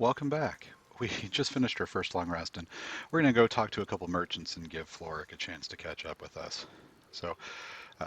Welcome back. We just finished our first long rest, and we're going to go talk to a couple merchants and give Floric a chance to catch up with us. So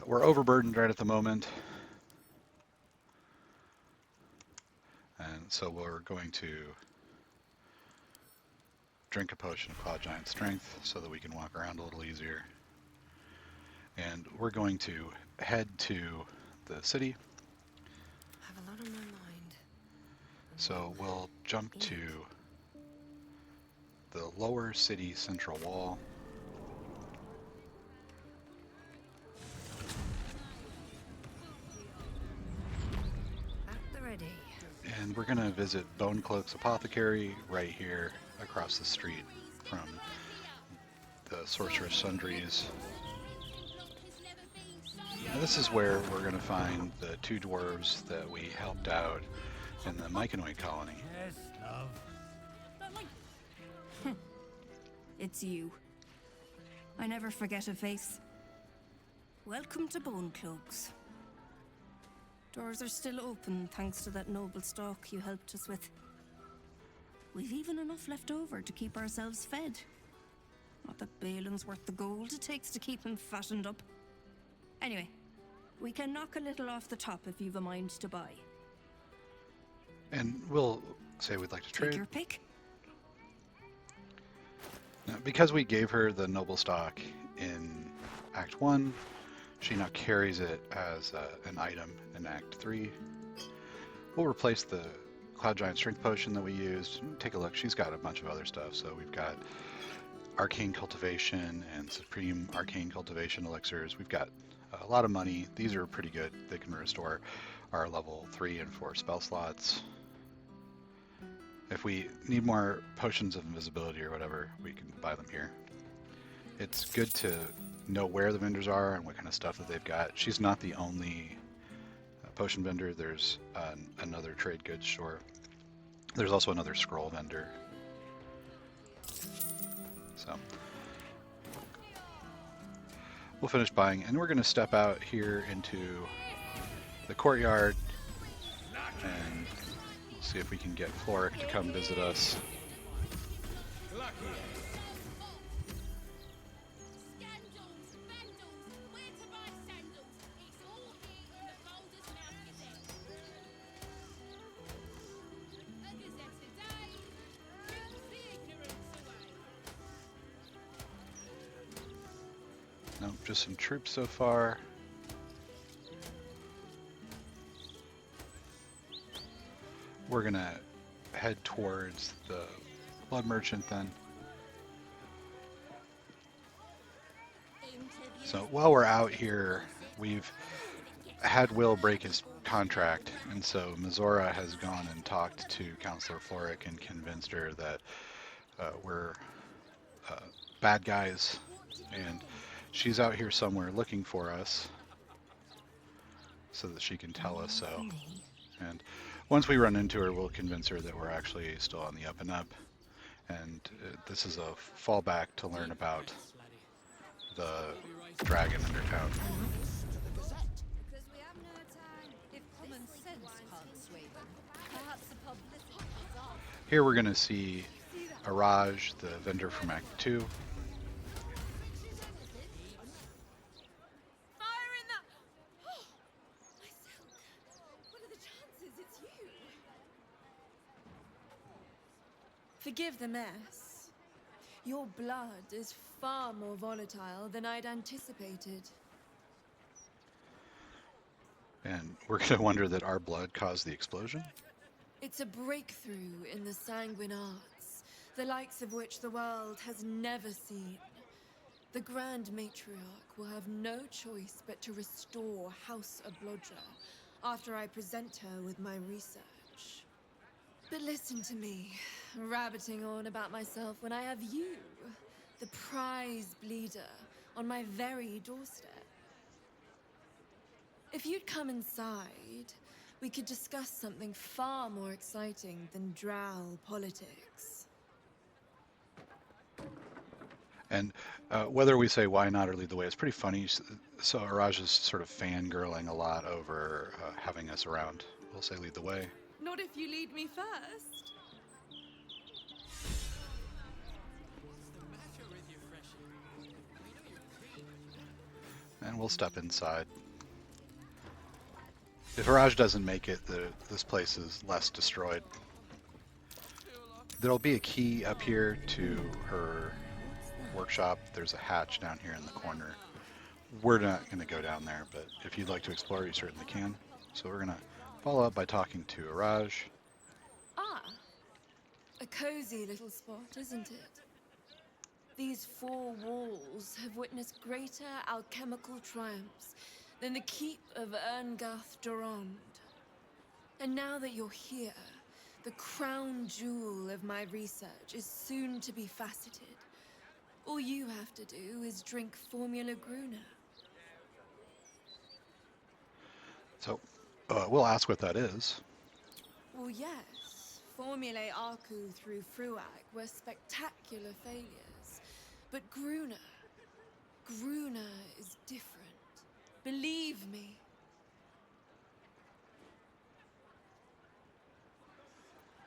we're overburdened right at the moment, and so we're going to drink a potion of Cloud Giant Strength so that we can walk around a little easier. And we're going to head to the city. I have a lot on my mind. So we'll jump to the lower city central wall. At the ready. And we're going to visit Bonecloak's Apothecary right here across the street from the Sorceress Sundries. Now this is where we're going to find the two dwarves that we helped out in the Myconoi colony. Yes, love. It's you. I never forget a face. Welcome to Bonecloaks. Doors are still open thanks to that noble stock you helped us with. We've even enough left over to keep ourselves fed. Not that Balin's worth the gold it takes to keep him fattened up. Anyway, we can knock a little off the top if you've a mind to buy. And we'll say we'd like to Take trade. your pick. Now, because we gave her the noble stock in Act 1, she now carries it as an item in Act 3. We'll replace the Cloud Giant Strength Potion that we used. Take a look, she's got a bunch of other stuff. So we've got Arcane Cultivation and Supreme Arcane Cultivation Elixirs. We've got a lot of money. These are pretty good. They can restore our level 3 and 4 spell slots. If we need more potions of invisibility or whatever, we can buy them here. It's good to know where the vendors are and what kind of stuff that they've got. She's not the only potion vendor. There's another trade goods store. There's also another scroll vendor. So we'll finish buying, and we're going to step out here into the courtyard and see if we can get Floric to come visit us. Nope, just some troops so far. We're gonna head towards the blood merchant then. So while we're out here, we've had Will break his contract, and so Mizora has gone and talked to Counselor Floric and convinced her that we're bad guys, and she's out here somewhere looking for us so that she can tell us so. And once we run into her, we'll convince her that we're actually still on the up and up. And this is a fallback to learn about the dragon under town. Here we're going to see Araj, the vendor from Act 2. Forgive the mess. Your blood is far more volatile than I'd anticipated. And we're going to wonder that our blood caused the explosion? It's a breakthrough in the sanguine arts, the likes of which the world has never seen. The Grand Matriarch will have no choice but to restore House Ablodra after I present her with my research. But listen to me, rabbiting on about myself when I have you, the prize bleeder, on my very doorstep. If you'd come inside, we could discuss something far more exciting than drow politics. And whether we say why not or lead the way, it's pretty funny. So Araj is sort of fangirling a lot over having us around. We'll say lead the way. Not if you lead me first. And we'll step inside. If Haraj doesn't make it, this place is less destroyed. There'll be a key up here to her workshop. There's a hatch down here in the corner. We're not going to go down there, but if you'd like to explore, you certainly can. So we're going to follow up by talking to Haraj. Ah, a cozy little spot, isn't it? These four walls have witnessed greater alchemical triumphs than the keep of Erngath Durand. And now that you're here, the crown jewel of my research is soon to be faceted. All you have to do is drink Formula Gruner. So we'll ask what that is. Well, yes. Formulae Arcu through Fruag were spectacular failures. But Gruner is different. Believe me.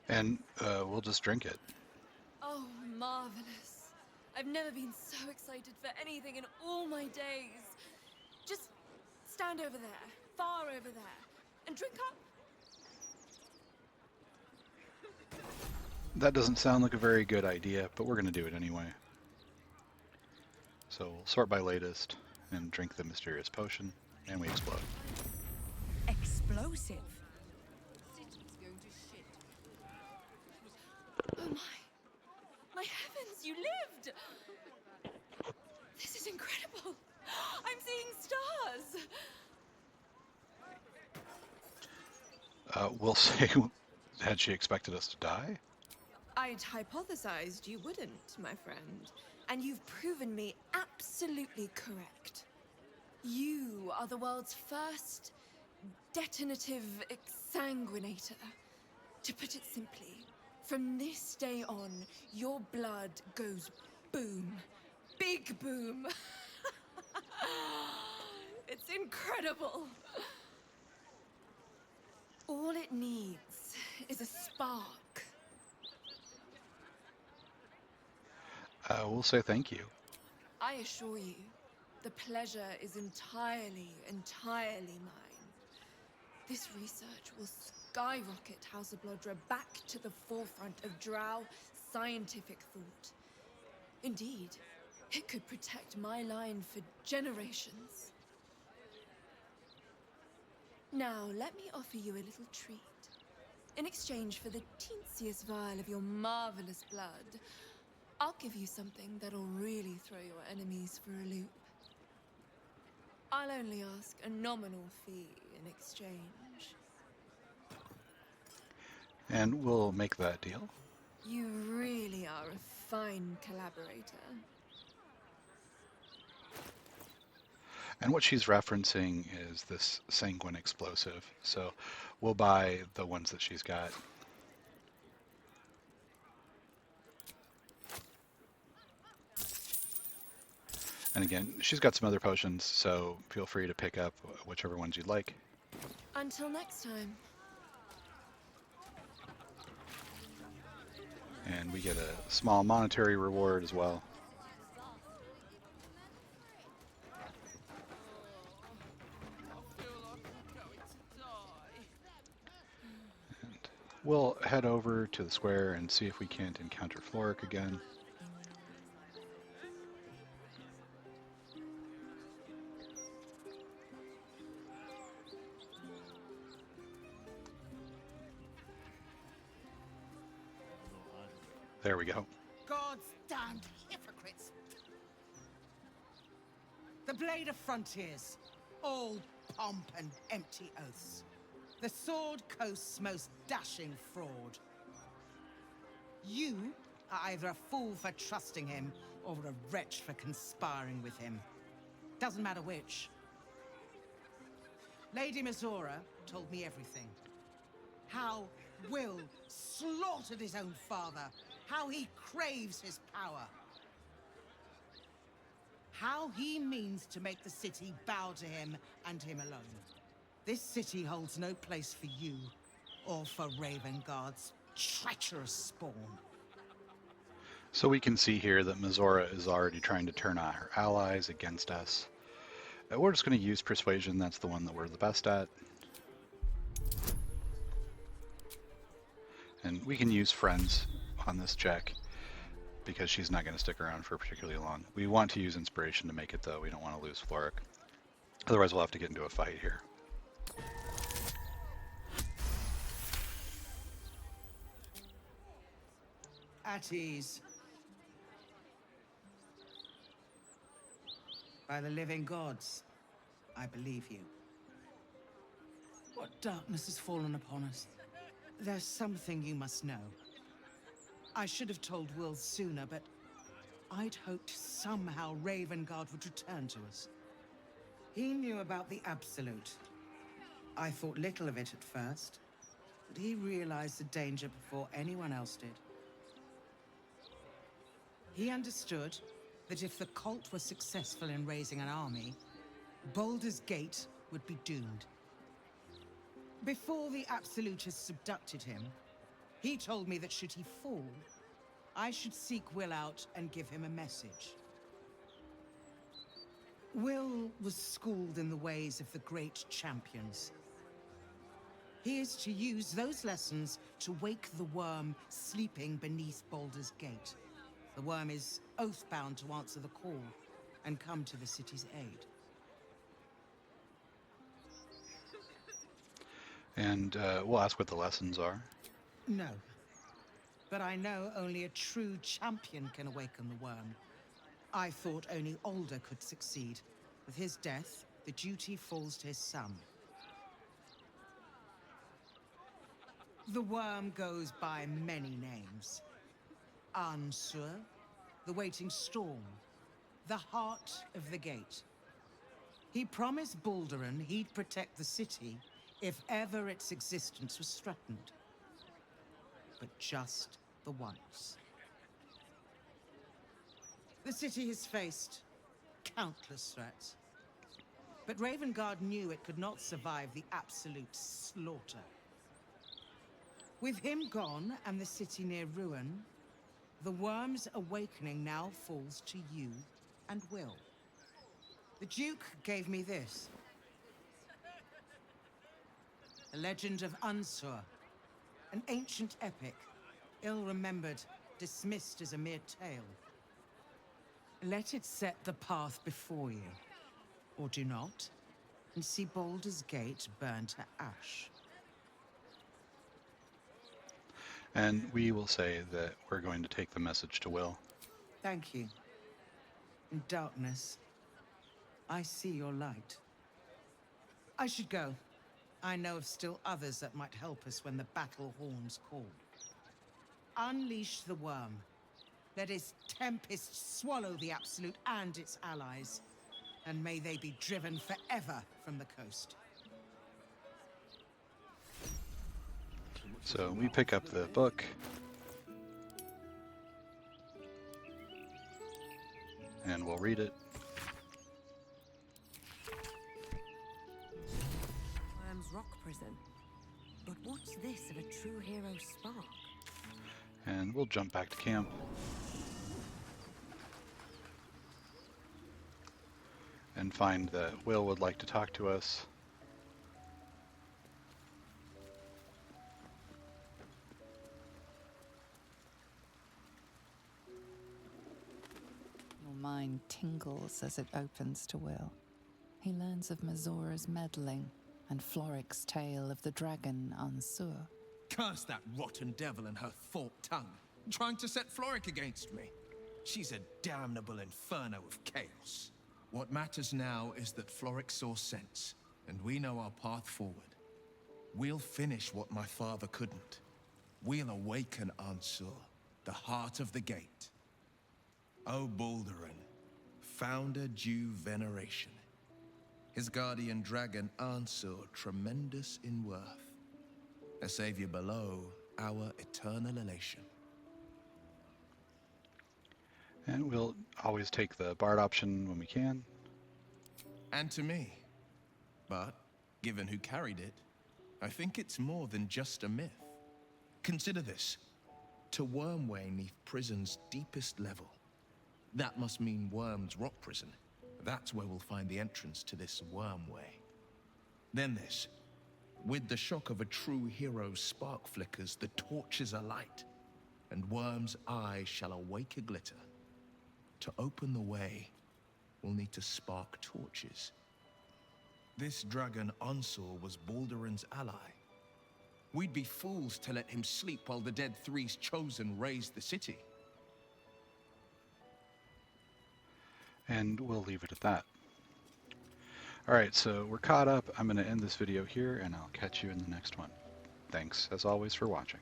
And we'll just drink it. Oh, marvelous. I've never been so excited for anything in all my days. Just stand over there, far over there, and drink up. That doesn't sound like a very good idea, but we're going to do it anyway. So we'll sort by latest and drink the mysterious potion, and we explode. Explosive. Oh my heavens, you lived! This is incredible. I'm seeing stars. We'll say, had she expected us to die? I'd hypothesized you wouldn't, my friend. And you've proven me absolutely correct. You are the world's first detonative exsanguinator. To put it simply, from this day on, your blood goes boom. Big boom. It's incredible. All it needs is a spark. We'll say thank you. I assure you, the pleasure is entirely mine. This research will skyrocket House of Blodra back to the forefront of Drow scientific thought. Indeed, it could protect my line for generations. Now, let me offer you a little treat. In exchange for the teensiest vial of your marvelous blood, I'll give you something that'll really throw your enemies for a loop. I'll only ask a nominal fee in exchange. And we'll make that deal. You really are a fine collaborator. And what she's referencing is this sanguine explosive. So we'll buy the ones that she's got. And again, she's got some other potions, so feel free to pick up whichever ones you'd like. Until next time. And we get a small monetary reward as well. And we'll head over to the square and see if we can't encounter Floric again. There we go. God's damned hypocrites. The Blade of Frontiers, all pomp and empty oaths. The Sword Coast's most dashing fraud. You are either a fool for trusting him, or a wretch for conspiring with him. Doesn't matter which. Lady Mizora told me everything. How Will slaughtered his own father. How he craves his power. How he means to make the city bow to him and him alone. This city holds no place for you, or for Ravengard's treacherous spawn. So we can see here that Mizora is already trying to turn on her allies against us. We're just going to use persuasion. That's the one that we're the best at. And we can use friends on this check because she's not going to stick around for particularly long. We want to use inspiration to make it, though. We don't want to lose Floric. Otherwise, we'll have to get into a fight here. At ease. By the living gods, I believe you. What darkness has fallen upon us? There's something you must know. I should have told Will sooner, but I'd hoped somehow Ravengard would return to us. He knew about the Absolute. I thought little of it at first, but he realized the danger before anyone else did. He understood that if the cult were successful in raising an army, Baldur's Gate would be doomed. Before the Absolutists abducted him, he told me that should he fall, I should seek Will out and give him a message. Will was schooled in the ways of the great champions. He is to use those lessons to wake the worm sleeping beneath Baldur's Gate. The worm is oath-bound to answer the call and come to the city's aid. And we'll ask what the lessons are. No. But I know only a true champion can awaken the worm. I thought only Alder could succeed. With his death, the duty falls to his son. The worm goes by many names. Ansur, the waiting storm, the heart of the gate. He promised Balduran he'd protect the city if ever its existence was threatened. But just the once. The city has faced countless threats. But Ravengard knew it could not survive the absolute slaughter. With him gone and the city near ruin, the worm's awakening now falls to you and Will. The Duke gave me this. The legend of Ansur, an ancient epic, ill-remembered, dismissed as a mere tale. Let it set the path before you, or do not, and see Baldur's Gate burn to ash. And we will say that we're going to take the message to Will. Thank you. In darkness, I see your light. I should go. I know of still others that might help us when the battle horns call. Unleash the worm. Let its tempest swallow the Absolute and its allies. And may they be driven forever from the coast. So we pick up the book. And we'll read it. Worm's Rock Prison. But what's this of a true hero's spark? And we'll jump back to camp. And find that Will would like to talk to us. Your mind tingles as it opens to Will. He learns of Mazora's meddling and Floric's tale of the dragon Ansur. Curse that rotten devil and her forked tongue, trying to set Floric against me. She's a damnable inferno of chaos. What matters now is that Floric saw sense, and we know our path forward. We'll finish what my father couldn't. We'll awaken Ansur, the heart of the gate. O Balduran, founder due veneration. His guardian dragon Ansur, tremendous in worth. A savior below, our eternal elation. And we'll always take the Bard option when we can. And to me. But, given who carried it, I think it's more than just a myth. Consider this. To Wormway 'neath prison's deepest level. That must mean Worm's Rock Prison. That's where we'll find the entrance to this wormway. Then this. With the shock of a true hero's spark flickers, the torches alight, and Worm's eye shall awake a glitter. To open the way, we'll need to spark torches. This dragon Onsor was Baldur's ally. We'd be fools to let him sleep while the Dead Three's chosen raised the city. And we'll leave it at that. Alright, so we're caught up. I'm going to end this video here, and I'll catch you in the next one. Thanks, as always, for watching.